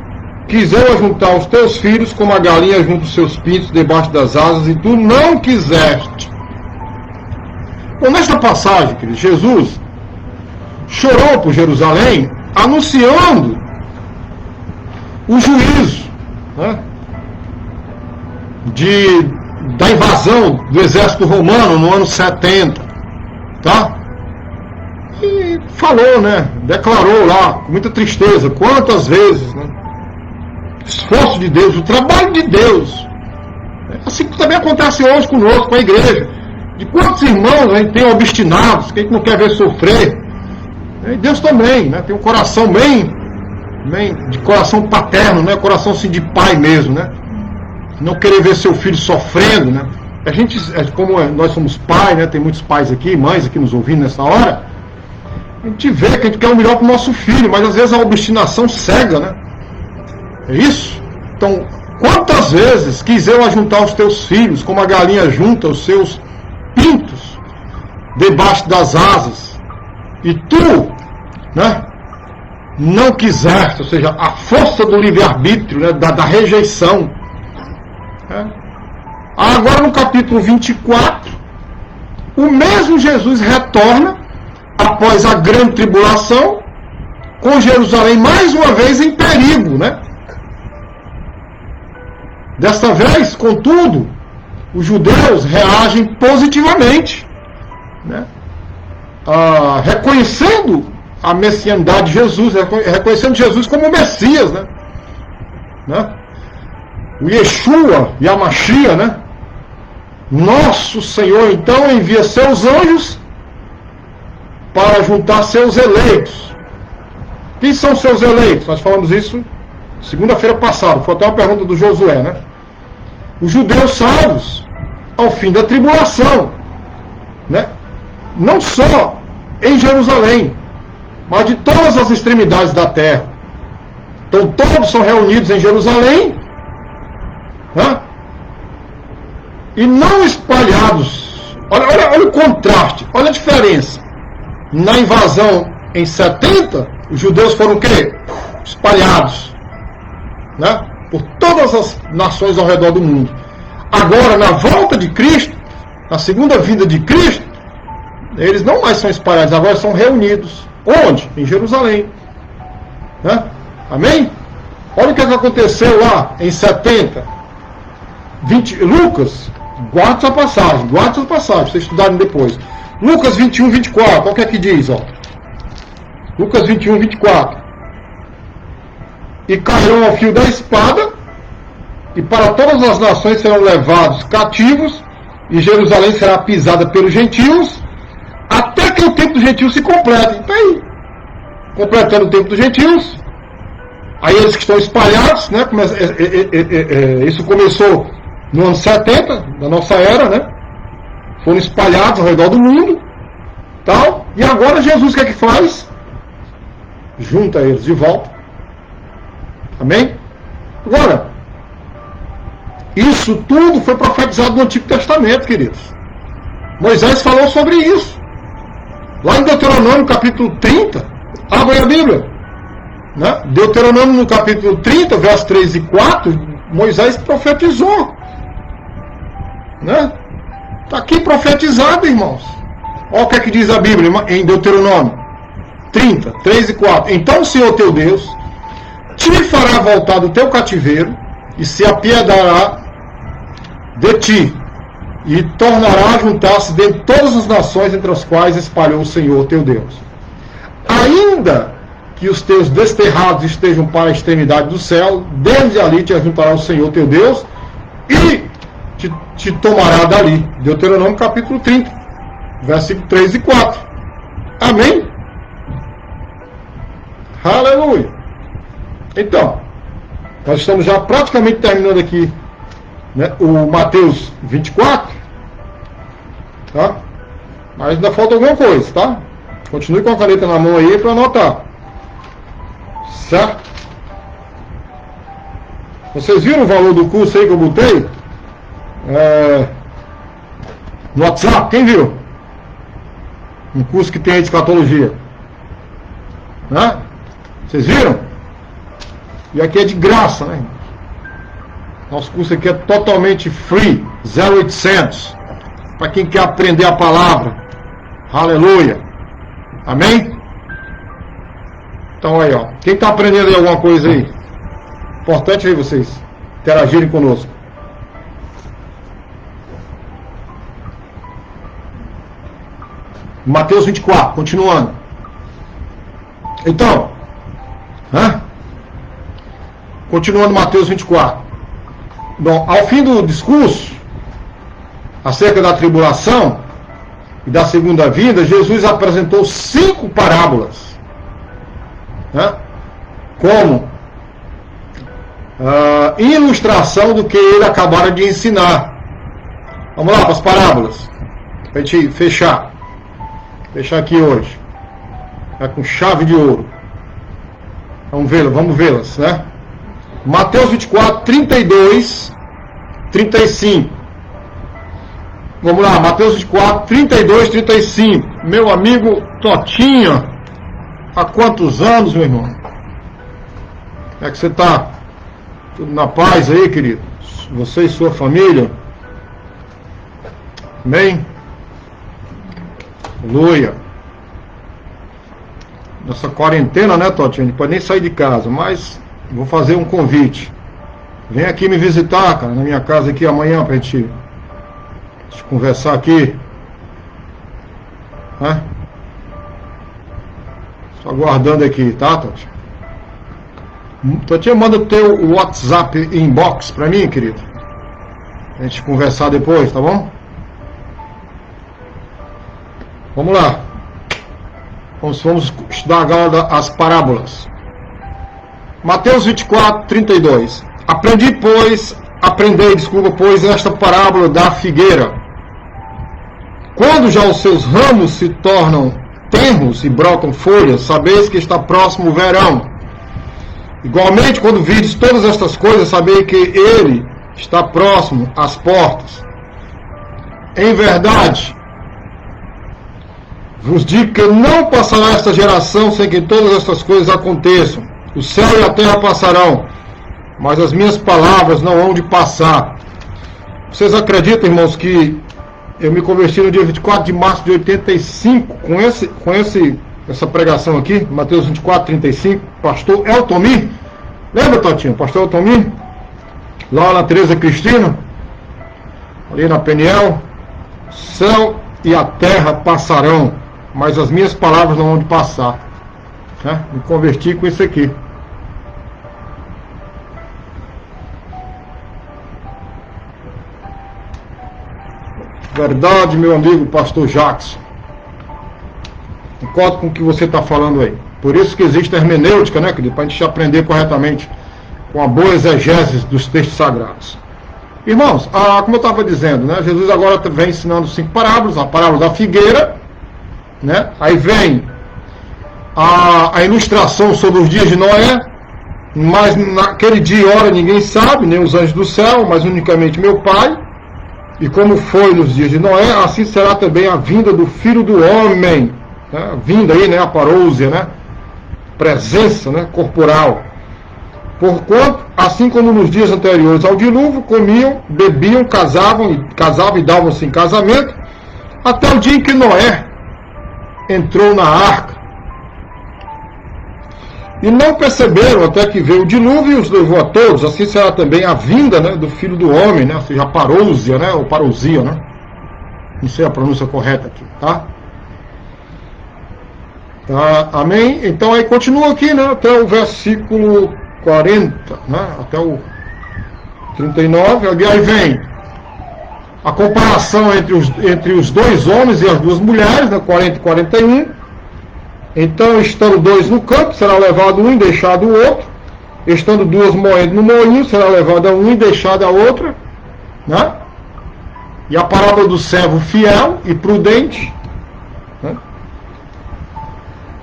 quiseram juntar os teus filhos como a galinha junta os seus pintos debaixo das asas, e tu não quiseste. Bom, nesta passagem, querido, Jesus chorou por Jerusalém, anunciando o juízo da invasão do exército romano no ano 70, tá? E falou, declarou lá, com muita tristeza, quantas vezes, esforço de Deus, o trabalho de Deus, assim que também acontece hoje conosco, com a igreja. De quantos irmãos a gente tem obstinados, que a gente não quer ver sofrer. E Deus também, né? Tem um coração bem de coração paterno, né? Coração assim de pai mesmo, né? Não querer ver seu filho sofrendo, né? A gente, como nós somos pais, né? Tem muitos pais aqui, mães aqui nos ouvindo nessa hora. A gente vê que a gente quer o melhor para o nosso filho, mas às vezes a obstinação cega, né? É isso? Então, quantas vezes quis eu ajuntar os teus filhos, como a galinha junta os seus pintos debaixo das asas, e tu, né, não quiseste, ou seja, a força do livre-arbítrio, né, da rejeição. Né? Agora no capítulo 24, o mesmo Jesus retorna após a grande tribulação, com Jerusalém mais uma vez em perigo, né? Desta vez, contudo, os judeus reagem positivamente, né? Reconhecendo a messianidade de Jesus, reconhecendo Jesus como o Messias, né? O Yeshua e a Machia, né? Nosso Senhor então envia seus anjos para juntar seus eleitos. Quem são seus eleitos? Nós falamos isso segunda-feira passada, foi até uma pergunta do Josué, né? Os judeus salvos ao fim da tribulação, né? Não só em Jerusalém, mas de todas as extremidades da terra. Então todos são reunidos em Jerusalém, né? E não espalhados. Olha o contraste, olha a diferença. Na invasão em 70, os judeus foram o quê? Espalhados, né? Por todas as nações ao redor do mundo. Agora, na volta de Cristo, na segunda vinda de Cristo, eles não mais são espalhados, agora são reunidos. Onde? Em Jerusalém. Né? Amém? Olha o que aconteceu lá em 70. Lucas, guarde essa passagem, vocês estudarem depois. Lucas 21, 24, olha o que é que diz, ó. Lucas 21, 24. E cairão ao fio da espada, e para todas as nações serão levados cativos, e Jerusalém será pisada pelos gentios, até que o tempo dos gentios se complete. Então aí, completando o tempo dos gentios, aí eles que estão espalhados, né? Isso começou no ano 70, da nossa era, né? Foram espalhados ao redor do mundo, tal, e agora Jesus o que é que faz? Junta eles de volta. Amém? Agora, isso tudo foi profetizado no Antigo Testamento, queridos. Moisés falou sobre isso. Lá em Deuteronômio, capítulo 30, abre a Bíblia. Né? Deuteronômio, no capítulo 30, versos 3 e 4, Moisés profetizou. Né? Está aqui profetizado, irmãos. Olha o que é que diz a Bíblia em Deuteronômio 30, 3 e 4. Então o Senhor teu Deus te fará voltar do teu cativeiro e se apiedará de ti e tornará a juntar-se dentre todas as nações entre as quais espalhou o Senhor teu Deus. Ainda que os teus desterrados estejam para a extremidade do céu, desde ali te ajuntará o Senhor teu Deus e te tomará dali. Deuteronômio capítulo 30, versículo 3 e 4. Amém? Aleluia! Então, nós estamos já praticamente terminando aqui, né, o Mateus 24, tá? Mas ainda falta alguma coisa, tá? Continue com a caneta na mão aí para anotar. Certo? Vocês viram o valor do curso aí que eu botei? No WhatsApp, quem viu? Um curso que tem aí de escatologia. Né? Vocês viram? E aqui é de graça, né? Nosso curso aqui é totalmente free, 0800. Para quem quer aprender a palavra. Aleluia. Amém? Então aí, ó. Quem está aprendendo aí alguma coisa aí? Importante aí vocês interagirem conosco. Mateus 24, continuando. Então, continuando Mateus 24. Bom, ao fim do discurso acerca da tribulação, e da segunda vinda, Jesus apresentou 5 parábolas, né, como ilustração do que ele acabara de ensinar. Vamos lá para as parábolas, para a gente fechar aqui hoje, com chave de ouro. Vamos vê-las, né? Mateus 24, 32, 35. Vamos lá, Mateus 24, 32, 35. Meu amigo Totinho, há quantos anos, meu irmão? Como é que você está? Tudo na paz aí, querido? Você e sua família? Amém? Aleluia. Nessa quarentena, né, Totinho? Não pode nem sair de casa, mas vou fazer um convite. Vem aqui me visitar, cara, na minha casa aqui amanhã pra gente conversar aqui. Né? Só aguardando aqui, tá, Totinho? Totinho, manda o teu WhatsApp inbox pra mim, querido. Pra gente conversar depois, tá bom? Vamos lá. Vamos estudar agora as parábolas. Mateus 24, 32. Aprendei, pois, esta parábola da figueira. Quando já os seus ramos se tornam tenros e brotam folhas, sabeis que está próximo o verão. Igualmente, quando vides todas estas coisas, sabei que ele está próximo às portas. Em verdade, vos digo que não passará esta geração sem que todas estas coisas aconteçam. O céu e a terra passarão, mas as minhas palavras não hão de passar. Vocês acreditam, irmãos, que eu me converti no dia 24 de março de 85 com essa pregação aqui, Mateus 24, 35, pastor Eltomir? Lembra, Totinho? Pastor Eltomir? Lá na Teresa Cristina, ali na Peniel. Céu e a terra passarão, mas as minhas palavras não vão de passar. Me converti com isso aqui. Verdade, meu amigo pastor Jackson. Concordo com o que você está falando aí. Por isso que existe a hermenêutica, né, querido? Para a gente aprender corretamente com a boa exegese dos textos sagrados. Irmãos, como eu estava dizendo, né, Jesus agora vem ensinando 5 parábolas. A parábola da figueira, né? Aí vem a ilustração sobre os dias de Noé, mas naquele dia e hora ninguém sabe, nem os anjos do céu, mas unicamente meu Pai. E como foi nos dias de Noé, assim será também a vinda do Filho do Homem. Né? Vinda aí, né? A parousia, né? Presença, né? Corporal. Porquanto, assim como nos dias anteriores ao dilúvio, comiam, bebiam, casavam e davam-se em casamento, até o dia em que Noé entrou na arca. E não perceberam até que veio o dilúvio e os levou a todos. Assim será também a vinda, né, do Filho do Homem, né, ou seja, a parousia, né, ou parousia, né? Não sei a pronúncia correta aqui, tá? Amém? Então aí continua aqui, né, até o versículo 40, né, até o 39. Aí vem a comparação entre os 2 homens e as 2 mulheres, né, 40 e 41. Então, estando 2 no campo, será levado um e deixado o outro. Estando 2 moendo no moinho, será levada um e deixada a outra. Né? E a parábola do servo fiel e prudente. Né?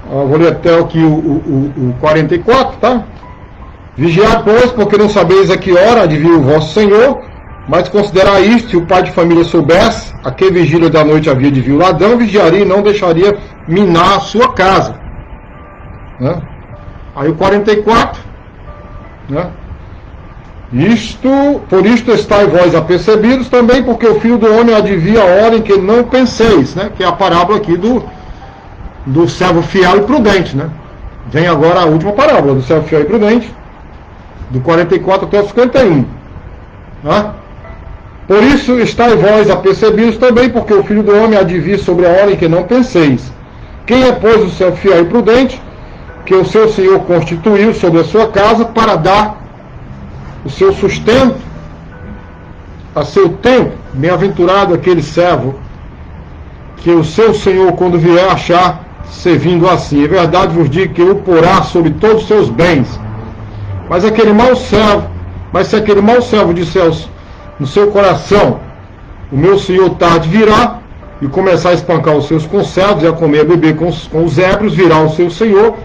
Vou ler até aqui o 44, tá? Vigiai, pois, porque não sabeis a que hora há de vir o vosso Senhor, mas considerai isto, se o pai de família soubesse a que vigília da noite havia de vir o ladrão, vigiaria e não deixaria minar a sua casa. Né? Aí o 44, né? Por isto estáis vós apercebidos também, porque o Filho do Homem há de vir a hora em que não penseis, né? Que é a parábola aqui do servo fiel e prudente, né? Vem agora a última parábola do servo fiel e prudente, do 44 até o 51. Né? Por isso estáis vós apercebidos também, porque o Filho do Homem há de vir sobre a hora em que não penseis. Quem é, pois, o servo fiel e prudente, que o seu Senhor constituiu sobre a sua casa para dar o seu sustento a seu tempo? Bem-aventurado aquele servo que o seu Senhor, quando vier, achar servindo assim. É verdade vos digo que o porá sobre todos os seus bens. Mas se aquele mau servo disser no seu coração, o meu Senhor tarde virá, e começar a espancar os seus conservos, e a comer e a beber com os ébrios, virá o seu Senhor,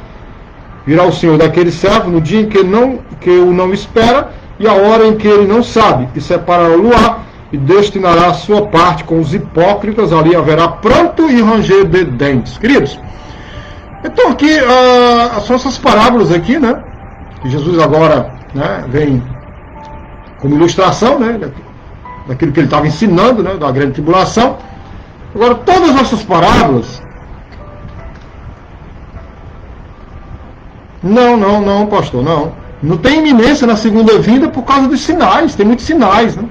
virá o Senhor daquele servo no dia em que o não espera, e a hora em que ele não sabe, e separará o luar, e destinará a sua parte com os hipócritas, ali haverá pranto e ranger de dentes. Queridos, então aqui são essas parábolas aqui, né, que Jesus agora, né, vem como ilustração, né, daquilo que ele estava ensinando, né, da grande tribulação. Agora, todas essas parábolas, não, pastor, não tem iminência na segunda vinda por causa dos sinais, tem muitos sinais, né?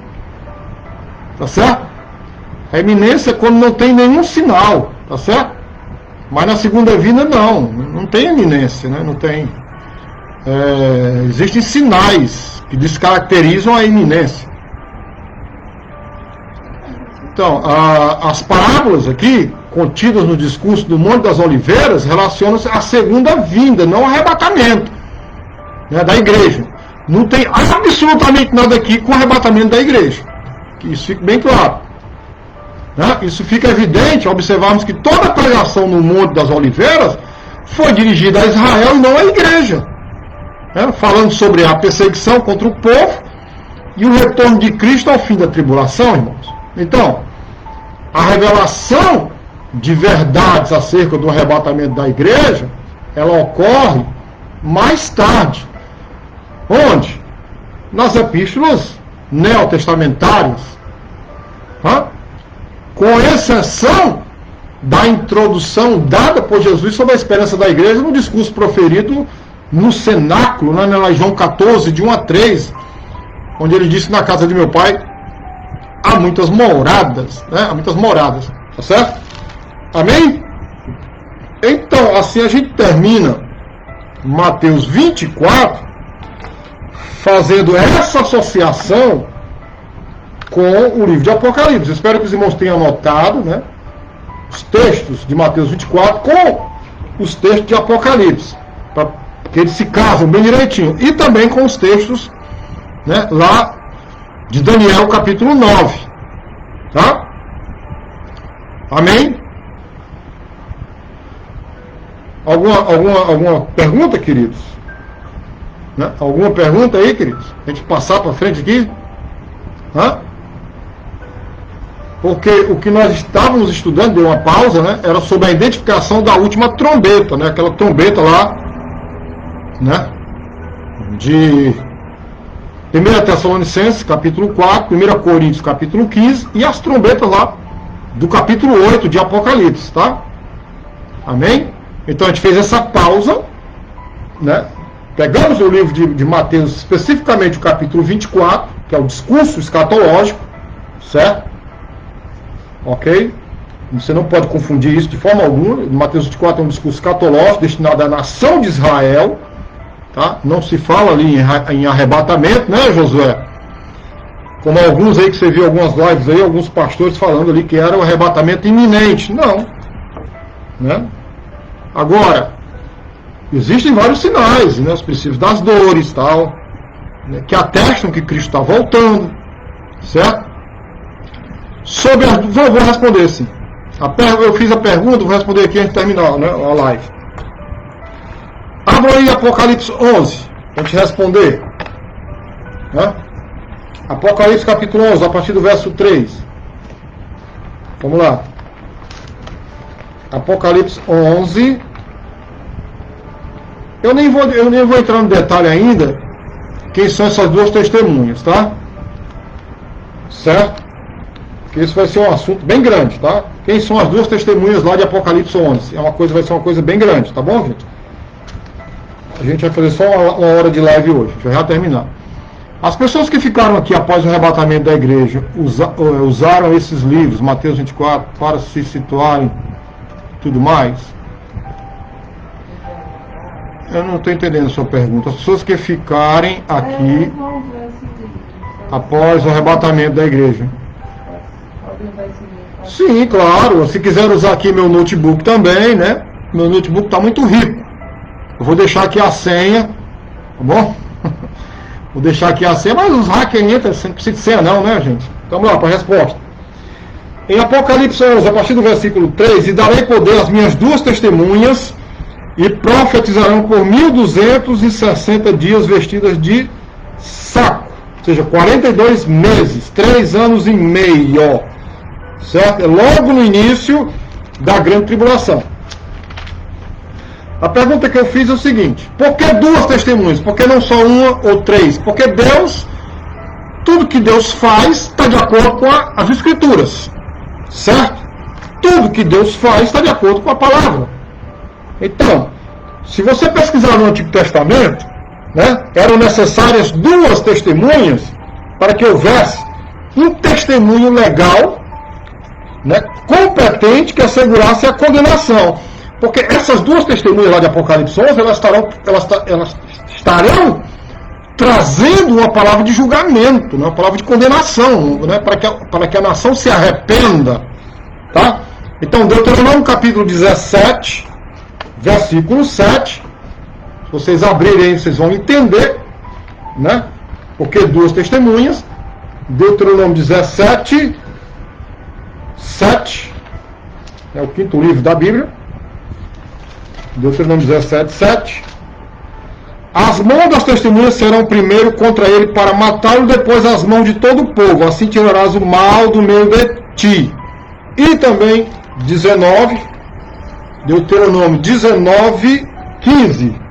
Tá certo? A iminência é quando não tem nenhum sinal, tá certo? Mas na segunda vinda não tem iminência, né? Não tem. Existem sinais que descaracterizam a iminência. Então, as parábolas aqui, contidas no discurso do Monte das Oliveiras, relacionam-se à segunda vinda, não ao arrebatamento, né, da igreja. Não tem absolutamente nada aqui com o arrebatamento da igreja. Que isso fique bem claro. Né? Isso fica evidente ao observarmos que toda a pregação no Monte das Oliveiras foi dirigida a Israel e não à igreja. Né? Falando sobre a perseguição contra o povo e o retorno de Cristo ao fim da tribulação, irmãos. Então, a revelação de verdades acerca do arrebatamento da igreja, ela ocorre mais tarde. Onde? Nas epístolas neotestamentárias. Com exceção da introdução dada por Jesus sobre a esperança da igreja no discurso proferido no cenáculo, né, em João 14, de 1 a 3, onde ele disse: na casa de meu pai há muitas moradas, né? Há muitas moradas, tá certo? Amém? Então, assim a gente termina Mateus 24, fazendo essa associação com o livro de Apocalipse. Eu espero que os irmãos tenham anotado, né, os textos de Mateus 24 com os textos de Apocalipse, para que eles se casam bem direitinho. E também com os textos, né, lá de Daniel capítulo 9, tá? Amém? Alguma pergunta, queridos? Né? Alguma pergunta aí, queridos? A gente passar para frente aqui? Porque o que nós estávamos estudando, deu uma pausa, né? Era sobre a identificação da última trombeta, né? Aquela trombeta lá, né? De 1 Tessalonicenses, capítulo 4, 1 Coríntios, capítulo 15, e as trombetas lá do capítulo 8 de Apocalipse, tá? Amém? Então a gente fez essa pausa, né? Pegamos o livro de Mateus, especificamente o capítulo 24, que é o discurso escatológico, certo? Ok? Você não pode confundir isso de forma alguma. Mateus 24 é um discurso escatológico destinado à nação de Israel. Tá? Não se fala ali em arrebatamento, né, Josué? Como alguns aí que você viu algumas lives aí, alguns pastores falando ali que era o arrebatamento iminente. Não. Né? Agora, existem vários sinais, né, os princípios das dores, tal, né, que atestam que Cristo está voltando, certo? Sobre vou responder sim. Eu fiz a pergunta, vou responder aqui antes de terminar, né, a live. Abra aí Apocalipse 11, para te responder. Né? Apocalipse capítulo 11, a partir do verso 3. Vamos lá. Apocalipse 11. Eu nem vou entrar no detalhe ainda quem são essas duas testemunhas, tá? Certo? Porque isso vai ser um assunto bem grande, tá? Quem são as duas testemunhas lá de Apocalipse 11? Vai ser uma coisa bem grande, tá bom, gente? A gente vai fazer só uma hora de live hoje, a gente vai já terminar. As pessoas que ficaram aqui após o arrebatamento da igreja usaram esses livros, Mateus 24, para se situarem e tudo mais? Eu não estou entendendo a sua pergunta. As pessoas que ficarem aqui após o arrebatamento da igreja. Pode levar esse livro. Sim, claro. Se quiser usar aqui meu notebook também, né? Meu notebook está muito rico. Eu vou deixar aqui a senha, tá bom? Vou deixar aqui a senha, mas os hackers entram, não precisa de senha não, né, gente? Então vamos lá para a resposta. Em Apocalipse 11, a partir do versículo 3, e darei poder às minhas duas testemunhas, e profetizarão por 1260 dias vestidas de saco, ou seja, 42 meses, 3 anos e meio, certo? É logo no início da grande tribulação. A pergunta que eu fiz é o seguinte: por que duas testemunhas? Por que não só uma ou três? Porque Deus, tudo que Deus faz está de acordo com as Escrituras, certo? Tudo que Deus faz está de acordo com a palavra. Então, se você pesquisar no Antigo Testamento, né, eram necessárias duas testemunhas para que houvesse um testemunho legal, né, competente, que assegurasse a condenação. Porque essas duas testemunhas lá de Apocalipse 11, elas estarão trazendo uma palavra de julgamento, né, uma palavra de condenação, né, para que a nação se arrependa. Tá? Então, Deuteronômio capítulo 17, versículo 7, se vocês abrirem, vocês vão entender, né? Porque duas testemunhas. Deuteronômio 17, 7, é o quinto livro da Bíblia. Deuteronômio 17, 7. As mãos das testemunhas serão primeiro contra ele para matá-lo, depois as mãos de todo o povo. Assim tirarás o mal do meio de ti. E também 19, Deuteronômio 19, 15.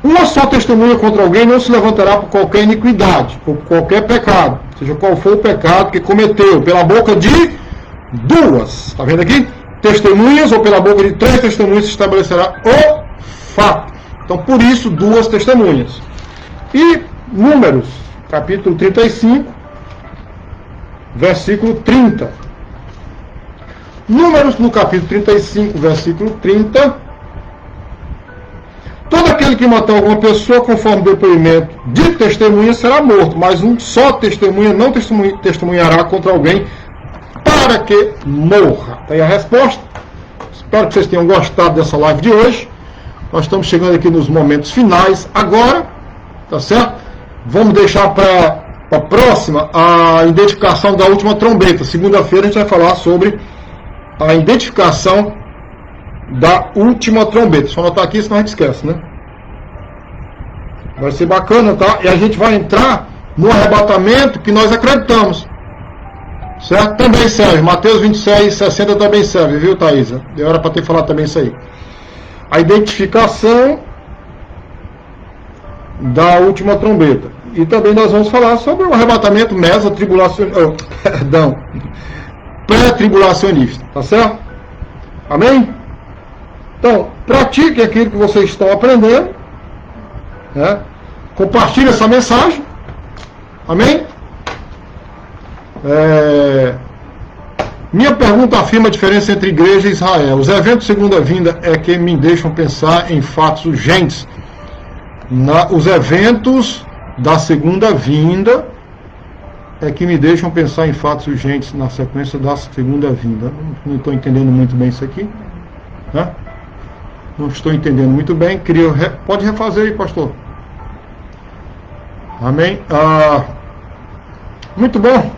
Uma só testemunha contra alguém não se levantará por qualquer iniquidade, por qualquer pecado, seja qual for o pecado que cometeu, pela boca de duas. Está vendo aqui? Testemunhas, ou pela boca de três testemunhas se estabelecerá o fato. Então, por isso, duas testemunhas. E Números, capítulo 35, versículo 30. Números, no capítulo 35, versículo 30. Todo aquele que matar alguma pessoa conforme o depoimento de testemunha será morto, mas um só testemunha não testemunhará contra alguém para que morra. Está aí a resposta. Espero que vocês tenham gostado dessa live de hoje. Nós estamos chegando aqui nos momentos finais agora, tá certo? Vamos deixar para a próxima a identificação da última trombeta. Segunda-feira a gente vai falar sobre a identificação da última trombeta. Só anotar aqui, senão a gente esquece, né? Vai ser bacana, tá? E a gente vai entrar no arrebatamento que nós acreditamos. Certo? Também serve. Mateus 26, 60 também serve, viu, Thaisa? Deu hora para ter falado também isso aí. A identificação da última trombeta. E também nós vamos falar sobre o arrebatamento mesotribulacionista. Perdão. Pré-tribulacionista. Tá certo? Amém? Então, pratique aquilo que vocês estão aprendendo. Né? Compartilhe essa mensagem. Amém? Minha pergunta afirma a diferença entre igreja e Israel. Os eventos de segunda vinda é que me deixam pensar em fatos urgentes. Os eventos da segunda vinda é que me deixam pensar em fatos urgentes na sequência da segunda vinda. Não estou entendendo muito bem isso aqui. Né? Não estou entendendo muito bem. Pode refazer aí, pastor. Amém? Muito bom.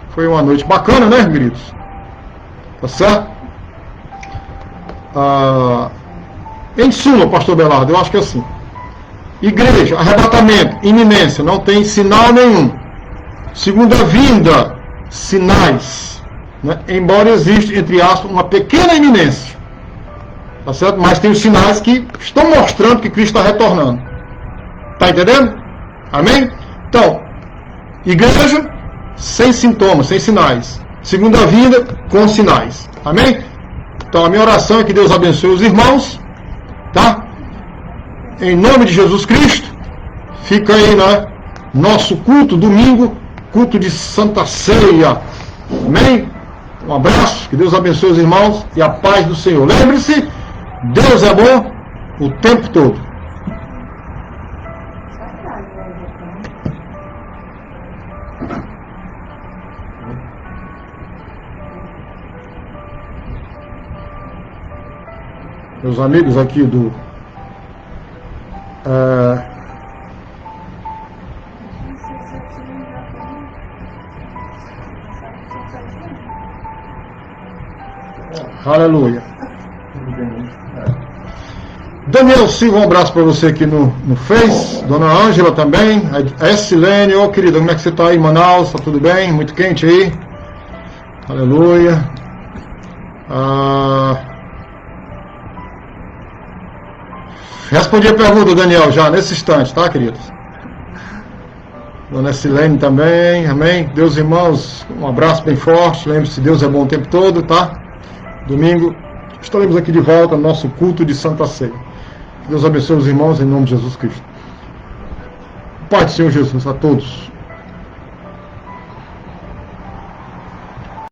Foi uma noite bacana, né, queridos? Tá certo? Em suma, pastor Belardo, eu acho que é assim. Igreja, arrebatamento, iminência, não tem sinal nenhum. Segunda vinda, sinais. Né? Embora exista, entre aspas, uma pequena iminência. Tá certo? Mas tem os sinais que estão mostrando que Cristo está retornando. Tá entendendo? Amém? Então, igreja, sem sintomas, sem sinais. Segunda vinda, com sinais. Amém? Então a minha oração é que Deus abençoe os irmãos. Tá? Em nome de Jesus Cristo. Fica aí, né? Nosso culto, domingo, culto de Santa Ceia. Amém? Um abraço, que Deus abençoe os irmãos e a paz do Senhor. Lembre-se, Deus é bom o tempo todo. meus amigos aqui do aleluia. Daniel Silva, um abraço para você aqui no Face. Dona Ângela também. A Silene, ô querida, como é que você está aí em Manaus? Tá tudo bem? Muito quente aí? Aleluia. Respondi a pergunta, Daniel, já nesse instante, tá, queridos? Dona Silene também, amém? Deus, irmãos, um abraço bem forte. Lembre-se, Deus é bom o tempo todo, tá? Domingo estaremos aqui de volta no nosso culto de Santa Ceia. Deus abençoe os irmãos em nome de Jesus Cristo. Pai do Senhor Jesus a todos.